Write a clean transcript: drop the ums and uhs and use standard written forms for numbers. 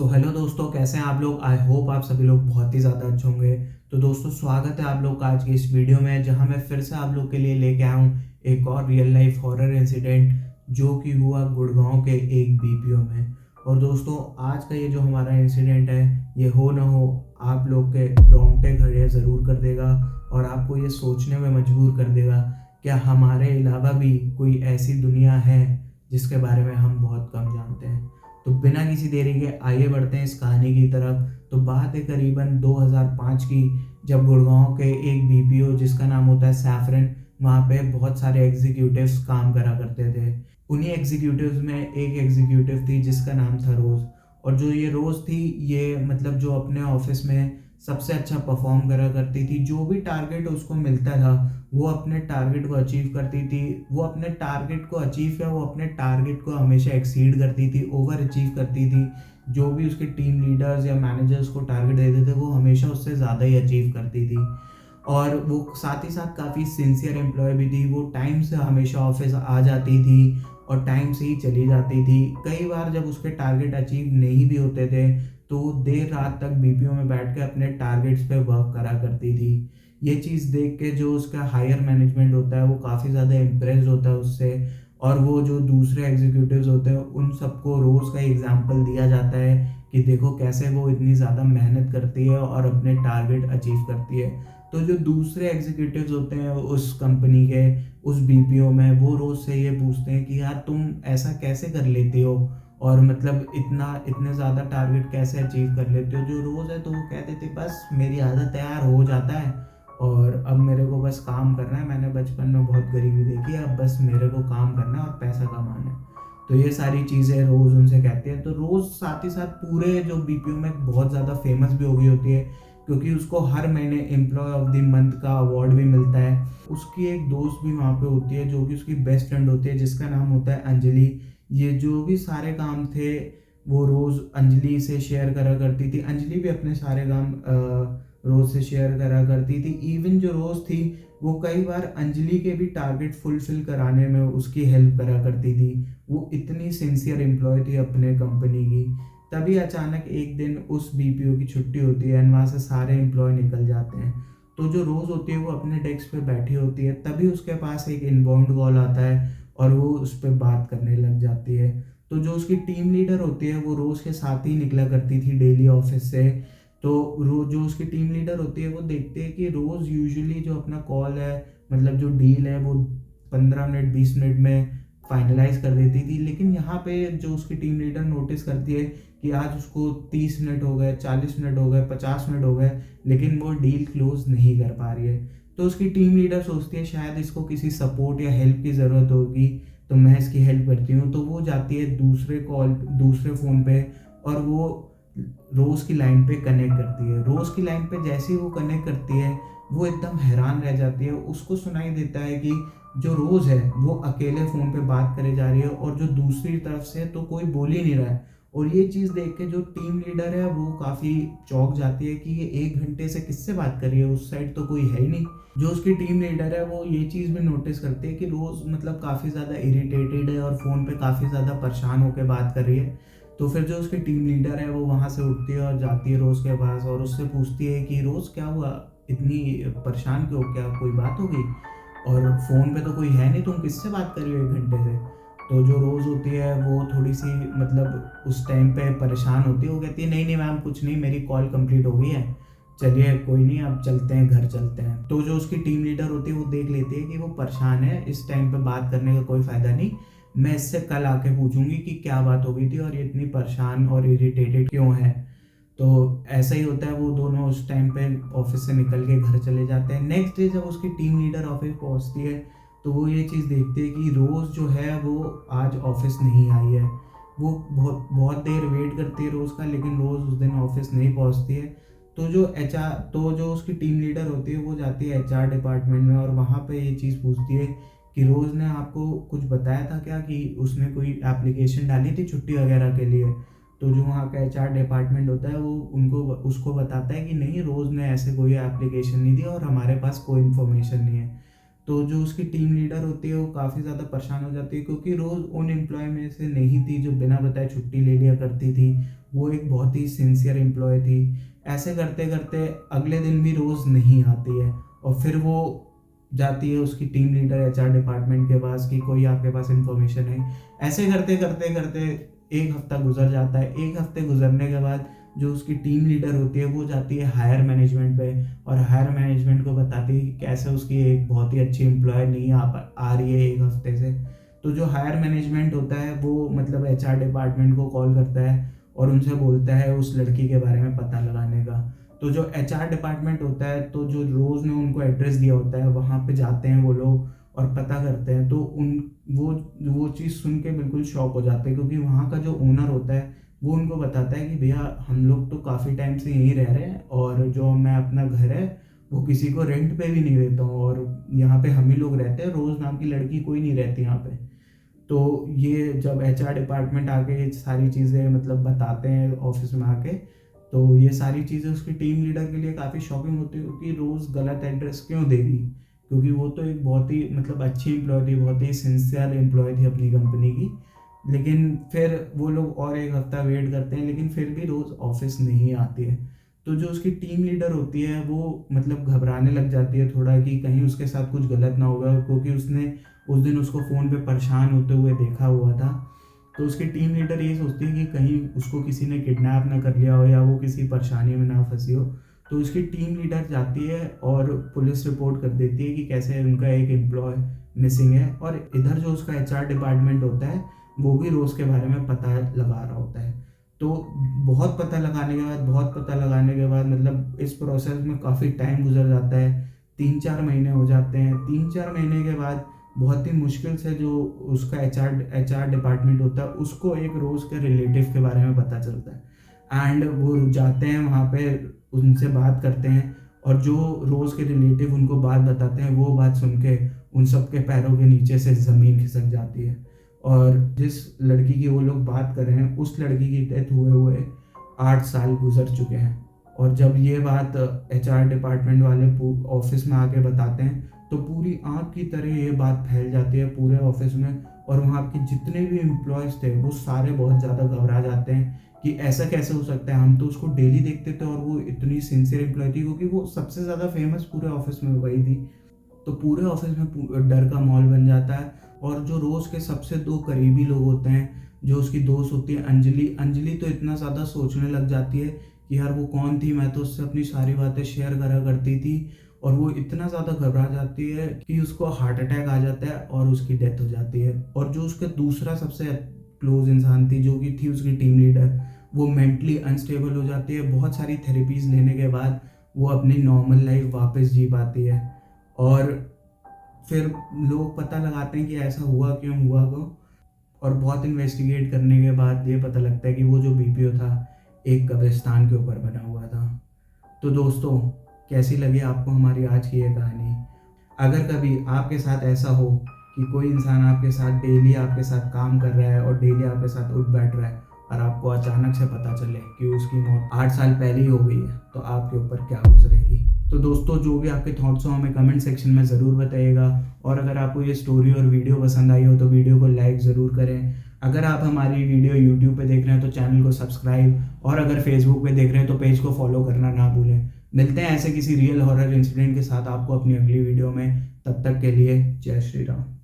Hello दोस्तों, कैसे हैं आप लोग। आई होप आप सभी लोग बहुत ही ज़्यादा अच्छे होंगे। तो दोस्तों, स्वागत है आप लोग का आज की इस वीडियो में, जहां मैं फिर से आप लोग के लिए लेके आया हूं एक और रियल लाइफ हॉरर इंसिडेंट जो कि हुआ गुड़गांव के एक बीपीओ में। और दोस्तों, आज का ये जो हमारा इंसिडेंट है, ये हो ना हो आप लोग के रोंगटे खड़े ज़रूर कर देगा और आपको ये सोचने में मजबूर कर देगा, क्या हमारे अलावा भी कोई ऐसी दुनिया है जिसके बारे में हम बहुत कम जानते हैं। तो बिना किसी देरी के आइए बढ़ते हैं इस कहानी की तरफ। तो बात है करीबन 2005 की, जब गुड़गांव के एक बीपीओ जिसका नाम होता है सैफरन, वहाँ पे बहुत सारे एग्जीक्यूटिव्स काम करा करते थे। उन्हीं एग्जीक्यूटिव्स में एक एग्जीक्यूटिव थी जिसका नाम था रोज़। और जो ये रोज़ थी, ये मतलब जो अपने ऑफिस में सबसे अच्छा परफॉर्म करा करती थी, जो भी टारगेट उसको मिलता था वो अपने टारगेट को अचीव करती थी। वो अपने टारगेट को अचीव किया, वो अपने टारगेट को हमेशा एक्सीड करती थी, ओवर अचीव करती थी। जो भी उसके टीम लीडर्स या मैनेजर्स को टारगेट देते थे, वो हमेशा उससे ज़्यादा ही अचीव करती थी। और वो साथ ही साथ काफ़ी सिंसियर एम्प्लॉय भी थी। वो टाइम से हमेशा ऑफिस आ जाती थी और टाइम से ही चली जाती थी। कई बार जब उसके टारगेट अचीव नहीं भी होते थे, तो वो देर रात तक बीपीओ में बैठ के अपने टारगेट्स पे वर्क करा करती थी। ये चीज़ देख के जो उसका हायर मैनेजमेंट होता है, वो काफ़ी ज़्यादा इम्प्रेस्ड होता है उससे। और वो जो दूसरे एग्जीक्यूटिव्स होते हैं, उन सबको रोज़ का एग्जाम्पल दिया जाता है कि देखो कैसे वो इतनी ज़्यादा मेहनत करती है और अपने टारगेट अचीव करती है। तो जो दूसरे एग्जीक्यूटिव्स होते हैं उस कंपनी के, उस बीपीओ में, वो रोज़ से ये पूछते हैं कि यार तुम ऐसा कैसे कर लेती हो, और मतलब इतने ज़्यादा टारगेट कैसे अचीव कर लेते हो। जो रोज़ है तो वो कहते थे बस मेरी आदत है यार, हो जाता है और अब मेरे को बस काम करना है। मैंने बचपन में बहुत गरीबी देखी है, अब बस मेरे को काम करना है और पैसा कमाना है। तो ये सारी चीज़ें रोज़ उनसे कहती है। तो रोज़ साथ ही साथ पूरे जो बीपीओ में बहुत ज़्यादा फेमस भी हो गई होती है, क्योंकि उसको हर महीने एम्प्लॉय ऑफ द मंथ का अवार्ड भी मिलता है। उसकी एक दोस्त भी वहाँ पे होती है जो कि उसकी बेस्ट फ्रेंड होती है, जिसका नाम होता है अंजलि। ये जो भी सारे काम थे वो रोज़ अंजलि से शेयर करा करती थी। अंजलि भी अपने सारे काम रोज़ से शेयर करा करती थी। इवन जो रोज़ थी, वो कई बार अंजलि के भी टारगेट फुलफिल कराने में उसकी हेल्प करा करती थी। वो इतनी सिंसियर एम्प्लॉय थी अपने कंपनी की। तभी अचानक एक दिन उस बीपीओ की छुट्टी होती है एंड वहाँ से सारे एम्प्लॉय निकल जाते हैं। तो जो रोज़ होती है वो अपने डेस्क पे बैठी होती है, तभी उसके पास एक इनबाउंड कॉल आता है और वो उस पर बात करने लग जाती है। तो जो उसकी टीम लीडर होती है, वो रोज़ के साथ ही निकला करती थी डेली ऑफिस से। तो रोज जो उसकी टीम लीडर होती है, वो देखते हैं कि रोज़ यूजुअली जो अपना कॉल है, मतलब जो डील है, वो 15 मिनट 20 मिनट में फाइनलाइज कर देती थी। लेकिन यहाँ पे जो उसकी टीम लीडर नोटिस करती है कि आज उसको 30 मिनट हो गए, 40 मिनट हो गए, 50 मिनट हो गए, लेकिन वो डील क्लोज नहीं कर पा रही है। तो उसकी टीम लीडर सोचती है शायद इसको किसी सपोर्ट या हेल्प की ज़रूरत होगी, तो मैं इसकी हेल्प करती हूँ। तो वो जाती है दूसरे फ़ोन पे और वो रोज़ की लाइन पे कनेक्ट करती है। रोज़ की लाइन पे जैसे ही वो कनेक्ट करती है, वो एकदम हैरान रह जाती है। उसको सुनाई देता है कि जो रोज़ है वो अकेले फ़ोन पे बात करे जा रही है और जो दूसरी तरफ से तो कोई बोल ही नहीं रहा है। और ये चीज़ देख के जो टीम लीडर है वो काफ़ी चौंक जाती है कि ये 1 घंटे से किससे बात कर रही है, उस साइड तो कोई है ही नहीं। जो उसकी टीम लीडर है वो ये चीज़ भी नोटिस करती है कि रोज़ मतलब काफ़ी ज़्यादा इरिटेटेड है और फ़ोन पे काफ़ी ज़्यादा परेशान होकर बात कर रही है। तो फिर जो उसकी टीम लीडर है वो वहाँ से उठती है और जाती है रोज़ के पास और उससे पूछती है कि रोज़ क्या हुआ, इतनी परेशान क्यों, क्या कोई बात हो गई, और फ़ोन पे तो कोई है नहीं, तुम किससे बात कर रही हो 1 घंटे से। तो जो रोज़ होती है वो थोड़ी सी मतलब उस टाइम पे परेशान होती है। वो कहती है नहीं नहीं मैम, कुछ नहीं, मेरी कॉल कंप्लीट हो गई है, चलिए कोई नहीं, अब चलते हैं, घर चलते हैं। तो जो उसकी टीम लीडर होती है वो देख लेती है कि वो परेशान है, इस टाइम पे बात करने का कोई फ़ायदा नहीं, मैं इससे कल आके पूछूंगी कि क्या बात हो गई थी और ये इतनी परेशान और इरिटेटेड क्यों है। तो ऐसा ही होता है, वो दोनों उस टाइम पे ऑफिस से निकल के घर चले जाते हैं। नेक्स्ट डे जब उसकी टीम लीडर ऑफिस पहुंचती है, तो वो ये चीज़ देखती है कि रोज़ जो है वो आज ऑफिस नहीं आई है। वो बहुत बहुत देर वेट करती है रोज़ का, लेकिन रोज़ उस दिन ऑफिस नहीं पहुंचती है। तो जो उसकी टीम लीडर होती है वो जाती है एचआर डिपार्टमेंट में और वहाँ पे ये चीज़ पूछती है कि रोज़ ने आपको कुछ बताया था क्या कि उसने कोई एप्लीकेशन डाली थी छुट्टी वगैरह के लिए। तो जो वहाँ का एचआर डिपार्टमेंट होता है वो उनको उसको बताता है कि नहीं, रोज़ ने ऐसे कोई एप्लीकेशन नहीं दिया और हमारे पास कोई इन्फॉर्मेशन नहीं है। तो जो उसकी टीम लीडर होती है वो काफ़ी ज़्यादा परेशान हो जाती है, क्योंकि रोज़ उन एम्प्लॉय में से नहीं थी जो बिना बताए छुट्टी ले लिया करती थी। वो एक बहुत ही सिंसियर एम्प्लॉय थी। ऐसे करते करते अगले दिन भी रोज़ नहीं आती है और फिर वो जाती है उसकी टीम लीडर एचआर डिपार्टमेंट के पास कि कोई आपके पास इंफॉर्मेशन है। ऐसे करते करते करते एक हफ्ता गुजर जाता है। एक हफ्ते गुजरने के बाद जो उसकी टीम लीडर होती है वो जाती है हायर मैनेजमेंट पे और हायर मैनेजमेंट को बताती है कि कैसे उसकी एक बहुत ही अच्छी एम्प्लॉय नहीं आ रही है एक हफ्ते से। तो जो हायर मैनेजमेंट होता है वो मतलब एचआर डिपार्टमेंट को कॉल करता है और उनसे बोलता है उस लड़की के बारे में पता लगाने का। तो जो एचआर डिपार्टमेंट होता है, तो जो रोज़ ने उनको एड्रेस दिया होता है वहाँ पे जाते हैं वो लोग और पता करते हैं। तो उन वो चीज़ सुन के बिल्कुल शॉक हो जाते हैं, क्योंकि वहाँ का जो ओनर होता है वो उनको बताता है कि भैया हम लोग तो काफ़ी टाइम से यहीं रह रहे हैं और जो मैं अपना घर है वो किसी को रेंट पे भी नहीं देता हूँ और यहाँ पे हम ही लोग रहते हैं, रोज़ नाम की लड़की कोई नहीं रहती यहाँ पे। तो ये जब एचआर डिपार्टमेंट आके ये सारी चीज़ें मतलब बताते हैं ऑफिस में आके, तो ये सारी चीज़ें उसकी टीम लीडर के लिए काफ़ी शॉकिंग होती है कि रोज़ गलत एड्रेस क्यों देगी, क्योंकि वो तो एक बहुत ही मतलब अच्छी एम्प्लॉय थी, बहुत ही सिंसियर एम्प्लॉय थी अपनी कंपनी की। लेकिन फिर वो लोग और एक हफ्ता वेट करते हैं, लेकिन फिर भी रोज़ ऑफिस नहीं आती है। तो जो उसकी टीम लीडर होती है वो मतलब घबराने लग जाती है थोड़ा कि कहीं उसके साथ कुछ गलत ना होगा, क्योंकि उसने उस दिन उसको फ़ोन पे परेशान होते हुए देखा हुआ था। तो उसकी टीम लीडर ये सोचती है कि कहीं उसको किसी ने किडनैप ना कर लिया हो या वो किसी परेशानी में ना फंसी हो। तो उसकी टीम लीडर जाती है और पुलिस रिपोर्ट कर देती है कि कैसे उनका एक एम्प्लॉय मिसिंग है। और इधर जो उसका एचआर डिपार्टमेंट होता है वो भी रोज़ के बारे में पता लगा रहा होता है। तो बहुत पता लगाने के बाद मतलब इस प्रोसेस में काफ़ी टाइम गुजर जाता है। 3-4 महीने हो जाते हैं। 3-4 महीने के बाद बहुत ही मुश्किल से जो उसका एचआर डिपार्टमेंट होता है उसको एक रोज़ के रिलेटिव के बारे में पता चलता है एंड वो जाते हैं वहाँ पे, उनसे बात करते हैं और जो रोज़ के रिलेटिव उनको बात बताते हैं वो बात सुन के उन सब के पैरों के नीचे से ज़मीन खिसक जाती है। और जिस लड़की की वो लोग बात कर रहे हैं उस लड़की की डेथ हुए हुए 8 साल गुजर चुके हैं। और जब ये बात एचआर डिपार्टमेंट वाले ऑफिस में आके बताते हैं तो पूरी आग की तरह ये बात फैल जाती है पूरे ऑफिस में। और वहाँ के जितने भी एम्प्लॉयज़ थे वो सारे बहुत ज़्यादा घबरा जाते हैं कि ऐसा कैसे हो सकता है, हम तो उसको डेली देखते थे और वो इतनी सिंसियर एम्प्लॉय थी, क्योंकि वो सबसे ज़्यादा फेमस पूरे ऑफिस में वही थी। तो पूरे ऑफिस में डर का माहौल बन जाता है। और जो रोज़ के सबसे 2 करीबी लोग होते हैं, जो उसकी दोस्त होती है अंजलि, अंजलि तो इतना ज़्यादा सोचने लग जाती है कि यार वो कौन थी, मैं तो उससे अपनी सारी बातें शेयर करा करती थी। और वो इतना ज़्यादा घबरा जाती है कि उसको हार्ट अटैक आ जाता है और उसकी डेथ हो जाती है। और जो उसका दूसरा सबसे क्लोज इंसान थी, जो कि थी उसकी टीम लीडर, वो मेंटली अनस्टेबल हो जाती है। बहुत सारी थेरेपीज़ लेने के बाद वो अपनी नॉर्मल लाइफ वापस जी पाती है। और फिर लोग पता लगाते हैं कि ऐसा हुआ क्यों। और बहुत इन्वेस्टिगेट करने के बाद ये पता लगता है कि वो जो बीपीओ था एक कब्रिस्तान के ऊपर बना हुआ था। तो दोस्तों, कैसी लगी आपको हमारी आज की ये कहानी? अगर कभी आपके साथ ऐसा हो कि कोई इंसान आपके साथ डेली आपके साथ काम कर रहा है और डेली आपके साथ उठ बैठ रहा है और आपको अचानक से पता चले कि उसकी मौत 8 साल पहले ही हो गई है, तो आपके ऊपर क्या गुजरेगी? तो दोस्तों, जो भी आपके थॉट्स हो हमें कमेंट सेक्शन में ज़रूर बताइएगा। और अगर आपको ये स्टोरी और वीडियो पसंद आई हो तो वीडियो को लाइक ज़रूर करें। अगर आप हमारी वीडियो यूट्यूब पे देख रहे हैं तो चैनल को सब्सक्राइब, और अगर फेसबुक पे देख रहे हैं तो पेज को फॉलो करना ना भूलें। मिलते हैं ऐसे किसी रियल हॉरर इंसिडेंट के साथ आपको अपनी अगली वीडियो में। तब तक के लिए जय श्री राम।